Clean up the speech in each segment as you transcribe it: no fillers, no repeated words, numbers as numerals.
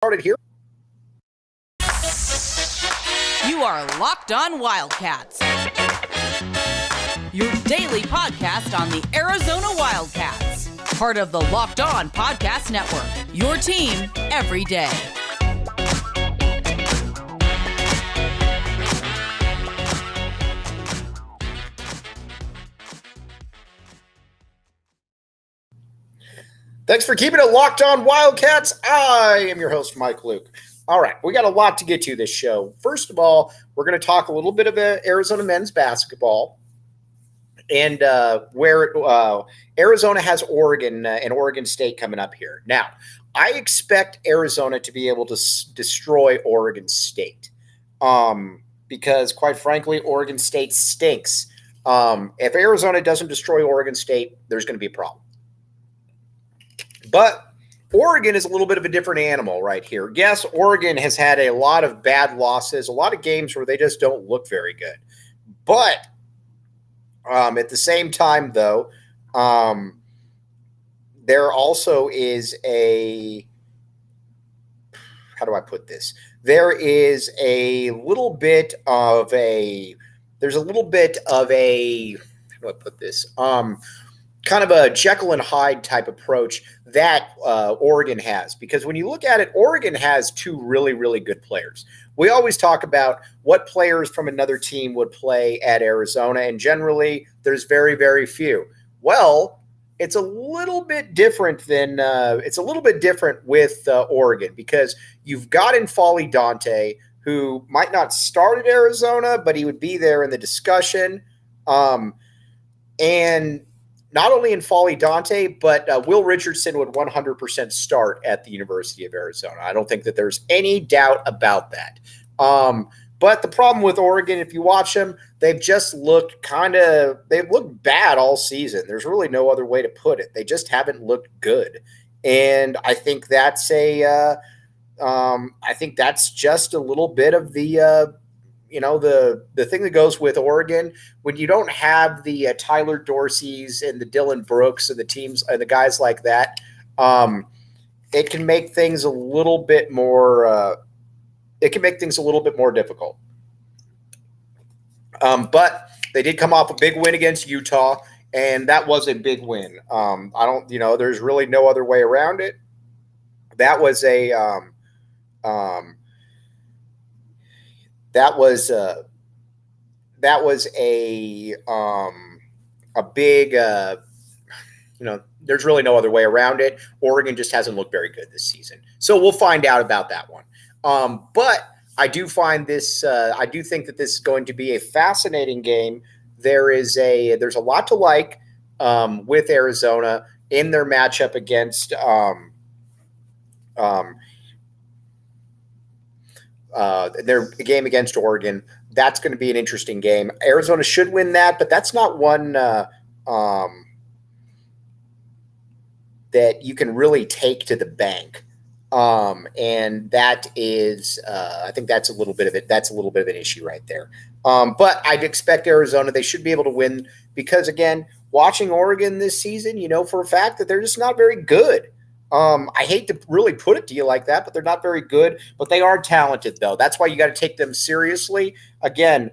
Started here. You are Locked On Wildcats, your daily podcast on the Arizona Wildcats, part of the Locked On Podcast Network, your team every day. Thanks for keeping it locked on Wildcats. I am your host, Mike Luke. All right, we got a lot to get to this show. First of all, we're going to talk a little bit of Arizona men's basketball and where Arizona has Oregon and Oregon State coming up here. Now, I expect Arizona to be able to destroy Oregon State because, quite frankly, Oregon State stinks. If Arizona doesn't destroy Oregon State, there's going to be a problem. But Oregon is a little bit of a different animal right here. Yes, Oregon has had a lot of bad losses, a lot of games where they just don't look very good. But at the same time, though, there also is a – how do I put this? There is a little bit of a – there's a little bit of a – how do I put this? Kind of a Jekyll and Hyde type approach that Oregon has. Because when you look at it, Oregon has two really, really good players. We always talk about what players from another team would play at Arizona, and generally there's very, very few. Well, it's a little bit different with Oregon because you've got N'Faly Dante, who might not start at Arizona, but he would be there in the discussion. And not only N'Faly Dante, but Will Richardson would 100% start at the University of Arizona. I don't think that there's any doubt about that. But the problem with Oregon, if you watch them, they've just looked they've looked bad all season. There's really no other way to put it. They just haven't looked good. And I think that's just a little bit of the thing that goes with Oregon when you don't have the Tyler Dorseys and the Dylan Brooks and the teams and the guys like that. It can make things a little bit more. It can make things a little bit more difficult. But they did come off a big win against Utah, and that was a big win. There's really no other way around it. That was a. That was a big, there's really no other way around it. Oregon just hasn't looked very good this season. So we'll find out about that one. But I do think that this is going to be a fascinating game. There's a lot to like with Arizona in their matchup against their game against Oregon. That's going to be an interesting game. Arizona should win that, but that's not one that you can really take to the bank. And that is, I think that's a little bit of it. That's a little bit of an issue right there. But I'd expect Arizona, they should be able to win because, again, watching Oregon this season, for a fact that they're just not very good. I hate to really put it to you like that, but they're not very good. But they are talented, though. That's why you got to take them seriously. Again,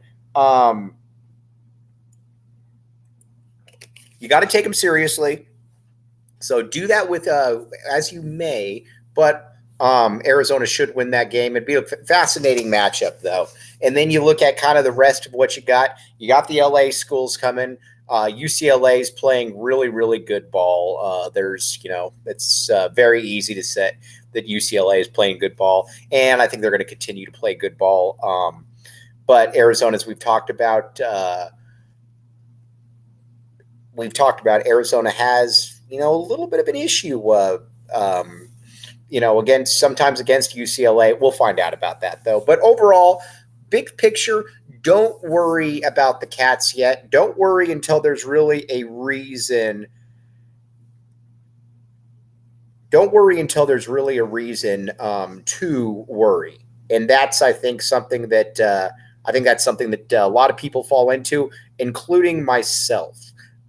you got to take them seriously. So do that with as you may. But Arizona should win that game. It'd be a fascinating matchup, though. And then you look at kind of the rest of what you got. You got the LA schools coming. UCLA is playing really, really good ball. It's very easy to say that UCLA is playing good ball, and I think they're going to continue to play good ball. But Arizona, as we've talked about, Arizona has, a little bit of an issue, sometimes against UCLA. We'll find out about that, though. But overall, big picture, don't worry about the Cats yet. Don't worry until there's really a reason. Don't worry until there's really a reason to worry. And that's, I think, something that a lot of people fall into, including myself.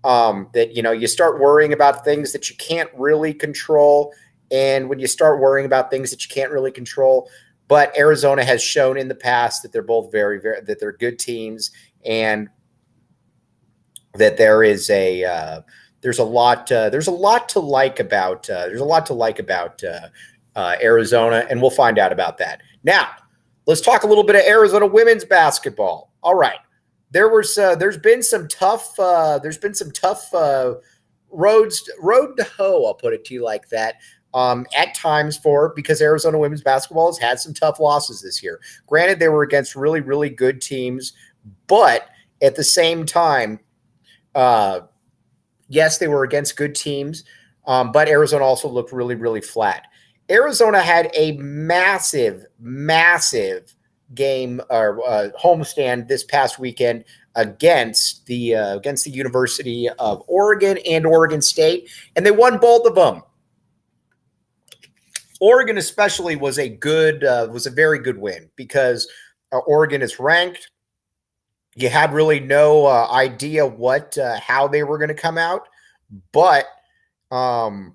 That you start worrying about things that you can't really control, And when you start worrying about things that you can't really control, but Arizona has shown in the past that they're both that they're good teams, and that there's a lot to like about Arizona, and we'll find out about that. Now, let's talk a little bit of Arizona women's basketball. All right, there's been some tough road to hoe. I'll put it to you like that. At times because Arizona women's basketball has had some tough losses this year. Granted, they were against really, really good teams, but at the same time, yes, they were against good teams, but Arizona also looked really, really flat. Arizona had a massive game or homestand this past weekend against the University of Oregon and Oregon State, and they won both of them. Oregon especially was a very good win because Oregon is ranked. You had really no idea how they were going to come out, but not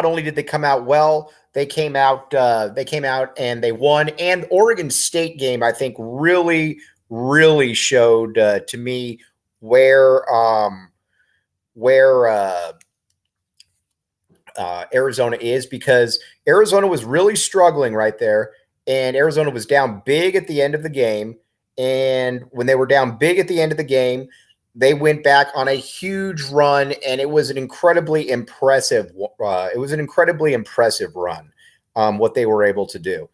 only did they come out well, they came out and they won. And Oregon State game, I think, really, really showed to me where Arizona is, because Arizona was really struggling right there, and Arizona was down big at the end of the game. And when they were down big at the end of the game, they went back on a huge run, and it was an incredibly impressive. Run, what they were able to do,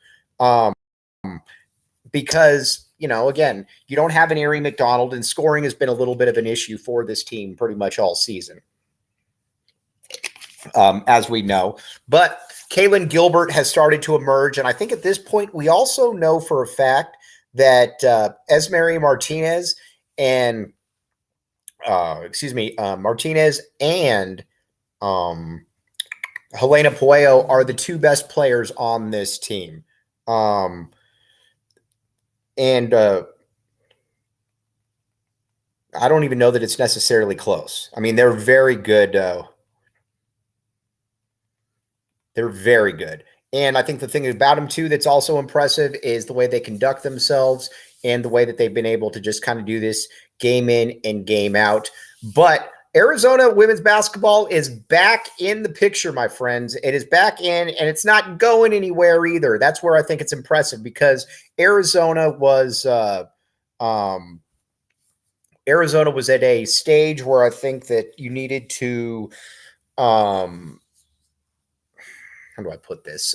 because again, you don't have an Erie McDonald, and scoring has been a little bit of an issue for this team pretty much all season, as we know. But Kaylin Gilbert has started to emerge, and I think at this point we also know for a fact that Esmery Martinez and Martinez and Helena Puello are the two best players on this team. And I don't even know that it's necessarily close. I mean, they're very good. They're very good. And I think the thing about them, too, that's also impressive is the way they conduct themselves and the way that they've been able to just kind of do this game in and game out. But Arizona women's basketball is back in the picture, my friends. It is back in, and it's not going anywhere either. That's where I think it's impressive, because Arizona was at a stage where I think that you needed to how do I put this?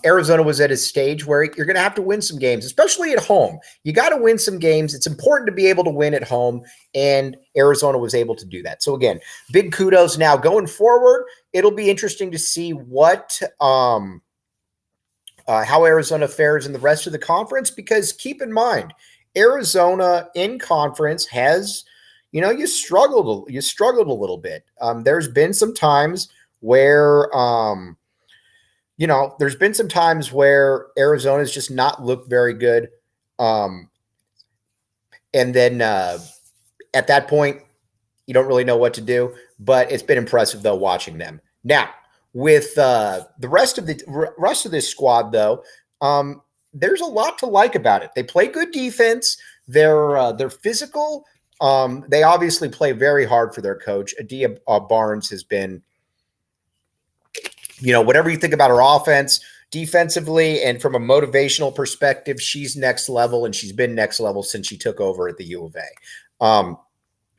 Arizona was at a stage where you're going to have to win some games, especially at home. You got to win some games. It's important to be able to win at home, and Arizona was able to do that. So again, big kudos. Now going forward, it'll be interesting to see how Arizona fares in the rest of the conference, because keep in mind, Arizona in conference has, you struggled a little bit. There's been some times where Arizona's just not looked very good. And then at that point, you don't really know what to do. But it's been impressive, though, watching them. Now, with the rest of this squad, though, there's a lot to like about it. They play good defense. They're physical. They obviously play very hard for their coach. Adia Barnes has been, whatever you think about her offense, defensively, and from a motivational perspective, she's next level, and she's been next level since she took over at the U of A.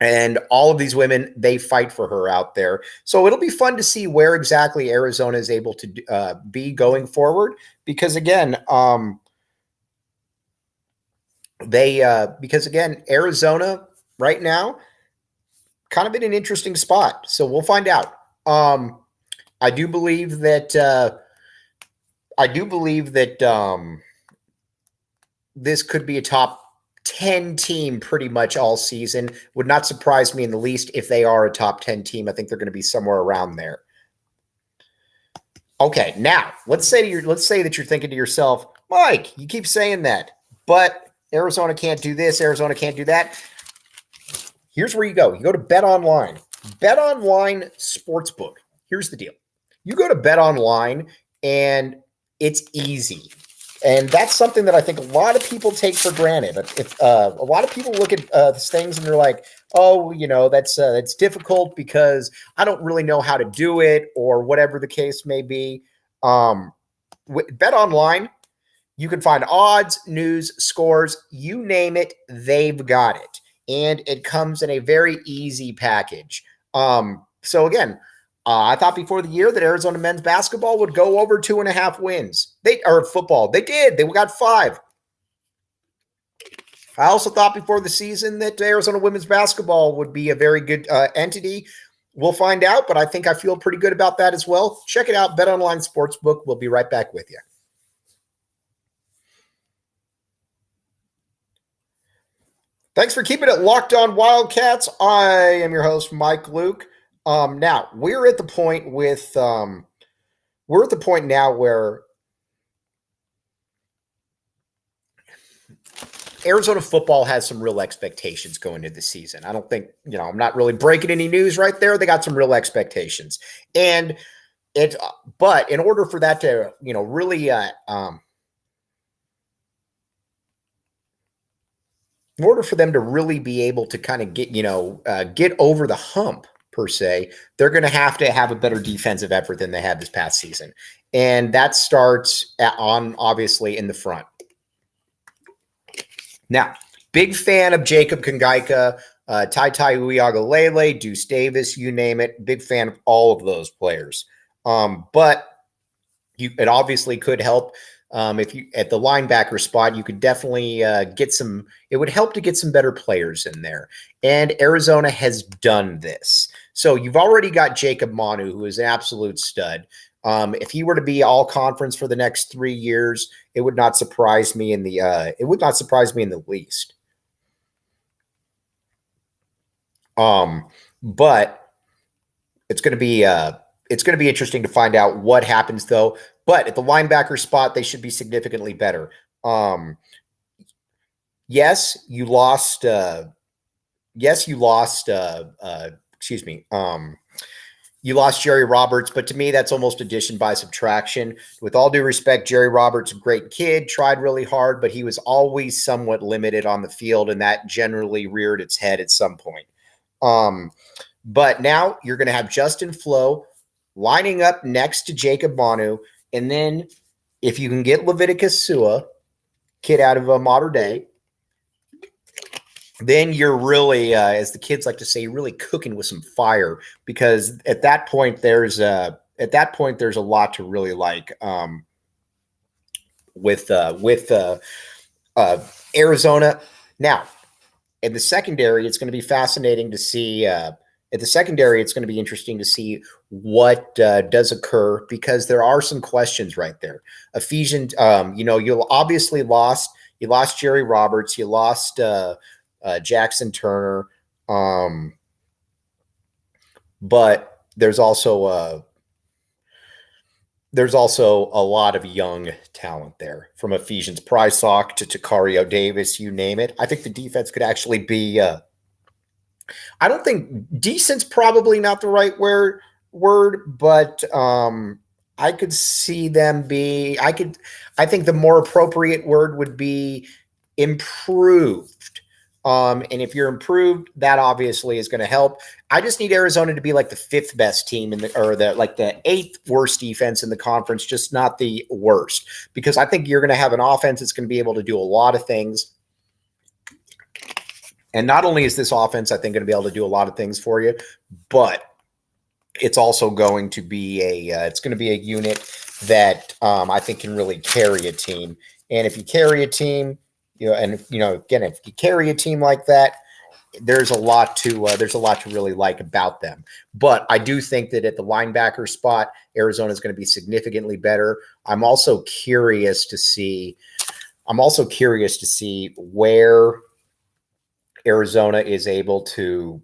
And all of these women, they fight for her out there. So it'll be fun to see where exactly Arizona is able to be going forward, because again, Arizona right now kind of in an interesting spot. So we'll find out. I do believe that this could be a top 10 team pretty much all season. Would not surprise me in the least if they are a top 10 team. I think they're going to be somewhere around there. Okay, now let's say that you're thinking to yourself, Mike, you keep saying that, but Arizona can't do this, Arizona can't do that. Here's where you go. You go to BetOnline. BetOnline Sportsbook. Here's the deal. You go to BetOnline and it's easy. And that's something that I think a lot of people take for granted. If a lot of people look at things and they're like, "Oh, that's difficult because I don't really know how to do it," or whatever the case may be. BetOnline, you can find odds, news, scores, you name it, they've got it, and it comes in a very easy package. So again, I thought before the year that Arizona men's basketball would go over 2.5 wins. Football. They did. They got 5. I also thought before the season that Arizona women's basketball would be a very good entity. We'll find out, but I think I feel pretty good about that as well. Check it out, BetOnline Sportsbook. We'll be right back with you. Thanks for keeping it locked on Wildcats. I am your host, Mike Luke. Now we're at the point now where Arizona football has some real expectations going into the season. I don't think, I'm not really breaking any news right there. They got some real expectations. And but in order for that to, really, in order for them to really be able to kind of get over the hump per se, they're going to have a better defensive effort than they had this past season. And that starts obviously in the front. Now, big fan of Jacob Kangaika, Tai Uiagalelei, Deuce Davis, you name it. Big fan of all of those players. But it obviously could help. If you at the linebacker spot, you could definitely get some. It would help to get some better players in there. And Arizona has done this. So you've already got Jacob Manu, who is an absolute stud. If he were to be all conference for the next 3 years, it would not surprise me in the least. But it's going to be interesting to find out what happens though. But at the linebacker spot, they should be significantly better. Yes, you lost. You lost Jerry Roberts, but to me, that's almost addition by subtraction. With all due respect, Jerry Roberts, a great kid, tried really hard, but he was always somewhat limited on the field, and that generally reared its head at some point. But now you're going to have Justin Flo lining up next to Jacob Manu, and then if you can get Leviticus Sua, kid out of Mater Dei, then you're really, as the kids like to say, really cooking with some fire, because at that point there's a lot to really like with Arizona. Now, in the secondary, it's going to be fascinating to see. At the secondary, it's going to be interesting to see what does occur, because there are some questions right there. Ephesians, you'll obviously you lost Jerry Roberts, you lost Jackson Turner, but there's also a lot of young talent there, from Ephesians Prysock to Takario Davis, you name it. I think the defense could actually be. I don't think decent's probably not the right word, but I could see them be. I think the more appropriate word would be improved. And if you're improved, that obviously is going to help. I just need Arizona to be like the 5th best team the 8th worst defense in the conference, just not the worst, because I think you're going to have an offense that's going to be able to do a lot of things. And not only is this offense, I think, going to be able to do a lot of things for you, but it's also going to be a unit that I think can really carry a team. And if you carry a team, again, if you carry a team like that, there's a lot to really like about them. But I do think that at the linebacker spot, Arizona is going to be significantly better. I'm also curious to see where Arizona is able to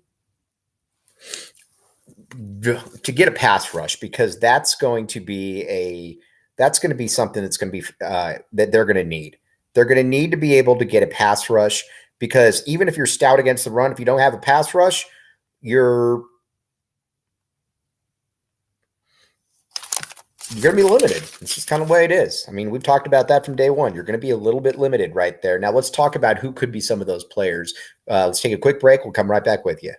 get a pass rush, because that's going to be something that's going to be that they're going to need. They're going to need to be able to get a pass rush, because even if you're stout against the run, if you don't have a pass rush, you're you're going to be limited. It's just kind of the way it is. I mean, we've talked about that from day one. You're going to be a little bit limited right there. Now, let's talk about who could be some of those players. Let's take a quick break. We'll come right back with you.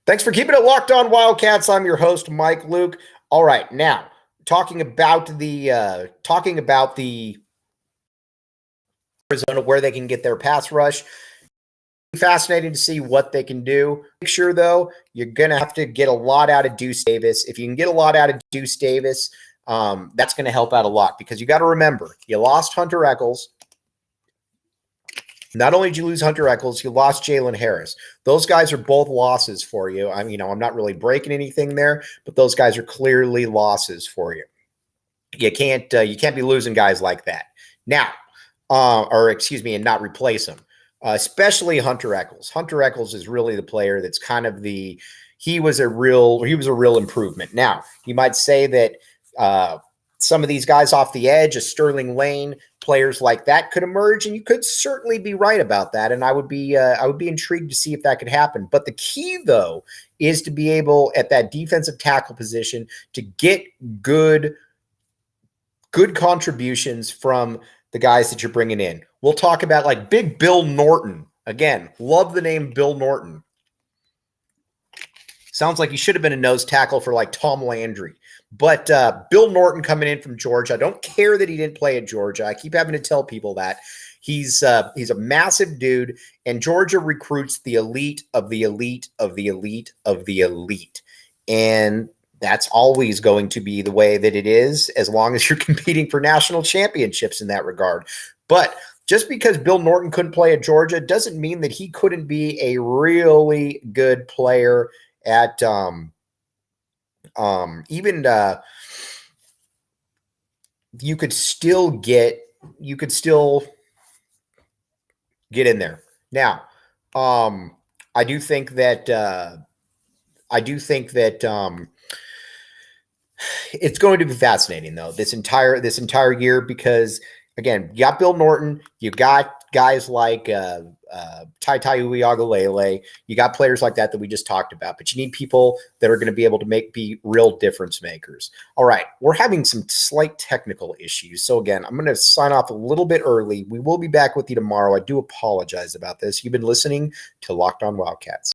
Thanks for keeping it locked on Wildcats. I'm your host, Mike Luke. All right, now talking about the Arizona, where they can get their pass rush. Fascinating to see what they can do. Make sure, though, you're going to have to get a lot out of Deuce Davis. If you can get a lot out of Deuce Davis, that's going to help out a lot, because you got to remember, you lost Hunter Echols. Not only did you lose Hunter Echols, you lost Jalen Harris. Those guys are both losses for you. I'm not really breaking anything there, but those guys are clearly losses for you. You can't be losing guys like that now, and not replace them. Especially Hunter Echols. Hunter Echols is really the player that's kind of he was a real improvement. Now, you might say that some of these guys off the edge, a Sterling Lane, players like that could emerge, and you could certainly be right about that. And I would be intrigued to see if that could happen. But the key, though, is to be able at that defensive tackle position to get good contributions from the guys that you're bringing in. We'll talk about like big Bill Norton. Again, love the name Bill Norton. Sounds like he should have been a nose tackle for like Tom Landry. But Bill Norton coming in from Georgia. I don't care that he didn't play at Georgia. I keep having to tell people that. He's a massive dude, and Georgia recruits the elite of the elite of the elite of the elite. And that's always going to be the way that it is, as long as you're competing for national championships in that regard. But just because Bill Norton couldn't play at Georgia doesn't mean that he couldn't be a really good player at you could still get in there. Now, I do think that it's going to be fascinating, though, this entire year, because again, you got Bill Norton, you got guys like Tai Uiagalelei, you got players like that we just talked about, but you need people that are going to be able to be real difference makers. All right, we're having some slight technical issues, so again, I'm going to sign off a little bit early. We will be back with you tomorrow. I do apologize about this. You've been listening to Locked On Wildcats.